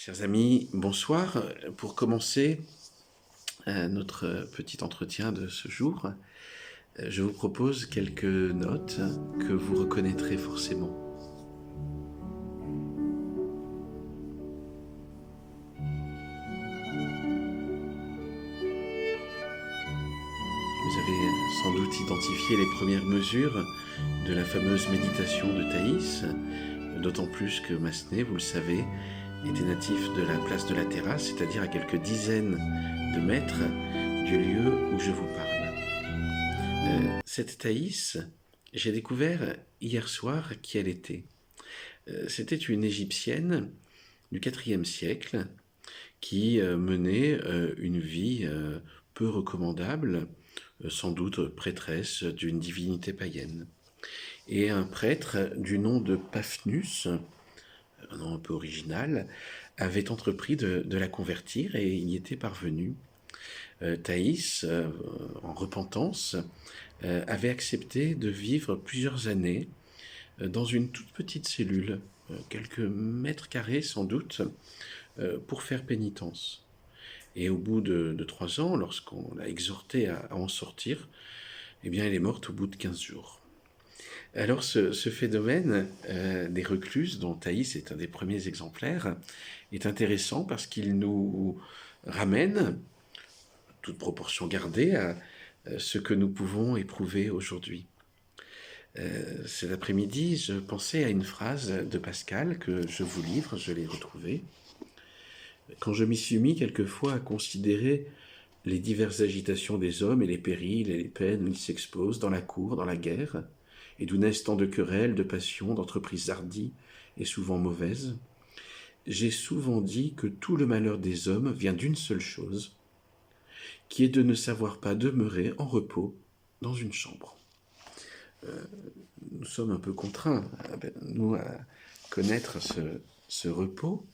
Chers amis, bonsoir. Pour commencer notre petit entretien de ce jour, je vous propose quelques notes que vous reconnaîtrez forcément. Vous avez sans doute identifié les premières mesures de la fameuse méditation de Thaïs, d'autant plus que Massenet, vous le savez, était natif de la place de la Terrasse, c'est-à-dire à quelques dizaines de mètres du lieu où je vous parle. Cette Thaïs, j'ai découvert hier soir qui elle était. C'était une Égyptienne du IVe siècle qui menait une vie peu recommandable, sans doute prêtresse d'une divinité païenne. Et un prêtre du nom de Paphnus, un nom un peu original, avait entrepris de la convertir et il y était parvenu. Thaïs, en repentance, avait accepté de vivre plusieurs années dans une toute petite cellule, quelques mètres carrés sans doute, pour faire pénitence. Et au bout de 3 ans, lorsqu'on l'a exhortée à en sortir, eh bien elle est morte au bout de 15 jours. Alors ce phénomène des recluses, dont Thaïs est un des premiers exemplaires, est intéressant parce qu'il nous ramène, toute proportion gardée, à ce que nous pouvons éprouver aujourd'hui. Cet après-midi, je pensais à une phrase de Pascal que je vous livre, je l'ai retrouvée. Quand je m'y suis mis quelquefois à considérer les diverses agitations des hommes et les périls et les peines où ils s'exposent dans la cour, dans la guerre, et d'où naissent tant de querelles, de passions, d'entreprises hardies et souvent mauvaises, j'ai souvent dit que tout le malheur des hommes vient d'une seule chose, qui est de ne savoir pas demeurer en repos dans une chambre. Nous sommes un peu contraints, nous, à connaître ce repos.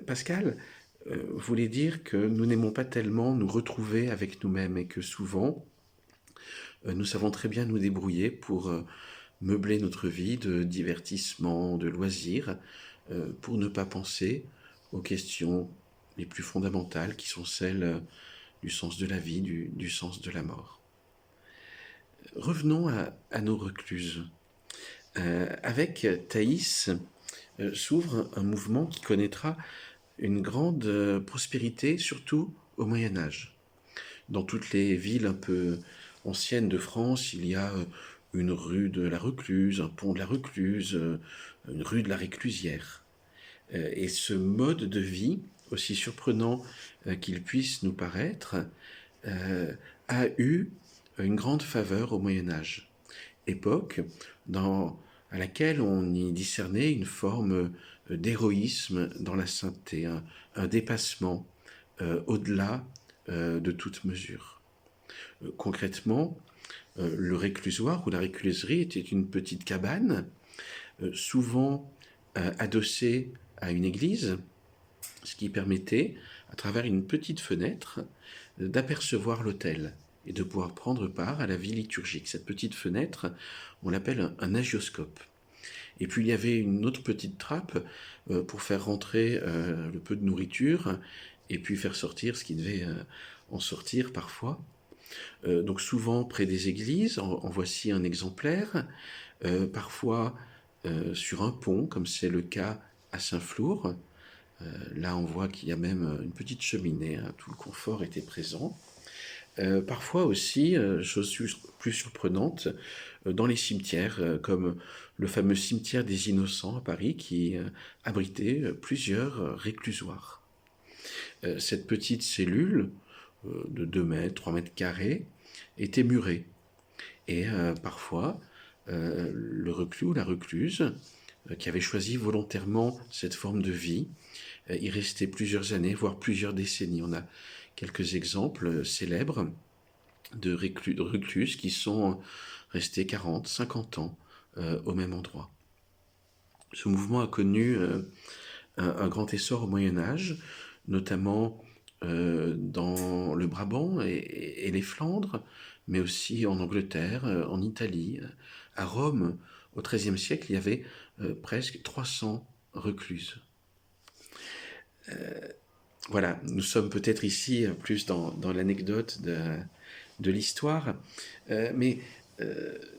Pascal voulait dire que nous n'aimons pas tellement nous retrouver avec nous-mêmes et que souvent, nous savons très bien nous débrouiller pour meubler notre vie de divertissement, de loisirs, pour ne pas penser aux questions les plus fondamentales qui sont celles du sens de la vie, du sens de la mort. Revenons à nos recluses. Avec Thaïs s'ouvre un mouvement qui connaîtra une grande prospérité, surtout au Moyen-Âge. Dans toutes les villes un peu anciennes de France, il y a une rue de la Recluse, un pont de la Recluse, une rue de la Réclusière. Et ce mode de vie, aussi surprenant qu'il puisse nous paraître, a eu une grande faveur au Moyen-Âge. Époque à laquelle on y discernait une forme d'héroïsme dans la sainteté, un dépassement au-delà de toute mesure. Concrètement, le réclusoire ou la récluserie était une petite cabane, souvent adossée à une église, ce qui permettait, à travers une petite fenêtre, d'apercevoir l'autel et de pouvoir prendre part à la vie liturgique. Cette petite fenêtre, on l'appelle un agioscope. Et puis il y avait une autre petite trappe pour faire rentrer le peu de nourriture et puis faire sortir ce qui devait en sortir parfois. Donc souvent près des églises, en voici un exemplaire, parfois sur un pont, comme c'est le cas à Saint-Flour. Là on voit qu'il y a même une petite cheminée, hein, tout le confort était présent. Parfois aussi, chose plus surprenante, dans les cimetières, comme le fameux cimetière des Innocents à Paris, qui abritait plusieurs réclusoires. Cette petite cellule de 2 mètres, 3 mètres carrés, était murée. Et parfois, le reclus ou la recluse, qui avait choisi volontairement cette forme de vie, y restait plusieurs années, voire plusieurs décennies. On a quelques exemples célèbres de recluses qui sont restés 40, 50 ans au même endroit. Ce mouvement a connu un grand essor au Moyen-Âge, notamment dans le Brabant et les Flandres, mais aussi en Angleterre, en Italie. À Rome, au XIIIe siècle, il y avait presque 300 recluses. Voilà, nous sommes peut-être ici plus dans l'anecdote de l'histoire, mais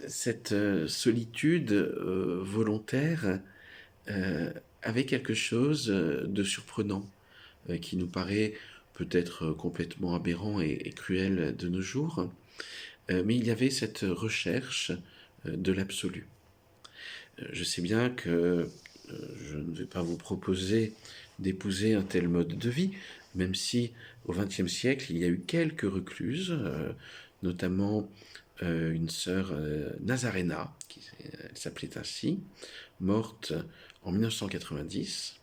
cette solitude volontaire avait quelque chose de surprenant qui nous paraît peut-être complètement aberrant et cruel de nos jours, mais il y avait cette recherche de l'absolu. Je sais bien que je ne vais pas vous proposer d'épouser un tel mode de vie, même si au XXe siècle, il y a eu quelques recluses, notamment une sœur Nazarena, elle s'appelait ainsi, morte en 1990.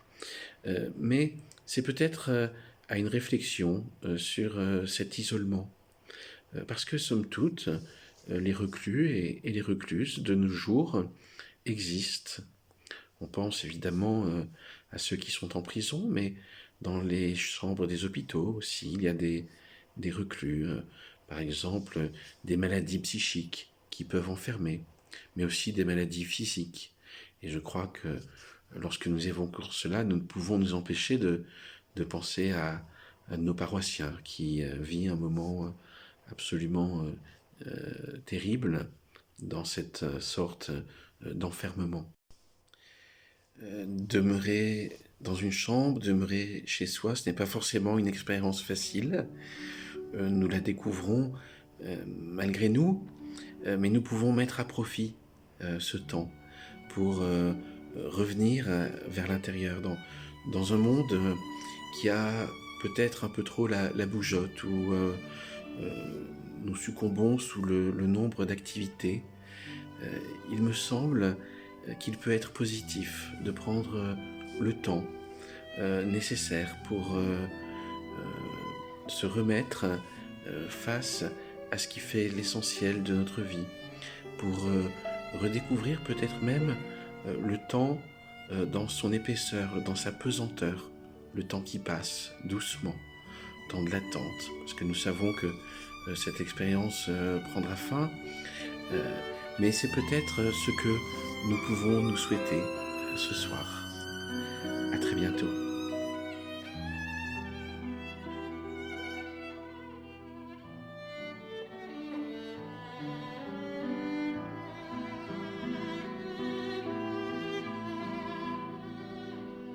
Mais c'est peut-être à une réflexion sur cet isolement. Parce que, somme toute, les reclus et les recluses de nos jours existent. On pense évidemment à ceux qui sont en prison, mais dans les chambres des hôpitaux aussi, il y a des reclus, par exemple des maladies psychiques qui peuvent enfermer, mais aussi des maladies physiques. Et je crois que lorsque nous évoquons cela, nous ne pouvons nous empêcher de penser à nos paroissiens qui vivent un moment absolument terrible dans cette sorte d'enfermement. Demeurer dans une chambre, demeurer chez soi, ce n'est pas forcément une expérience facile. Nous la découvrons malgré nous, mais nous pouvons mettre à profit ce temps pour revenir vers l'intérieur, dans un monde qui a peut-être un peu trop la bougeotte, où nous succombons sous le nombre d'activités. Il me semble qu'il peut être positif de prendre le temps nécessaire pour se remettre face à ce qui fait l'essentiel de notre vie, pour redécouvrir peut-être même le temps dans son épaisseur, dans sa pesanteur, le temps qui passe doucement, temps de l'attente, parce que nous savons que cette expérience prendra fin, mais c'est peut-être ce que nous pouvons nous souhaiter ce soir. À très bientôt.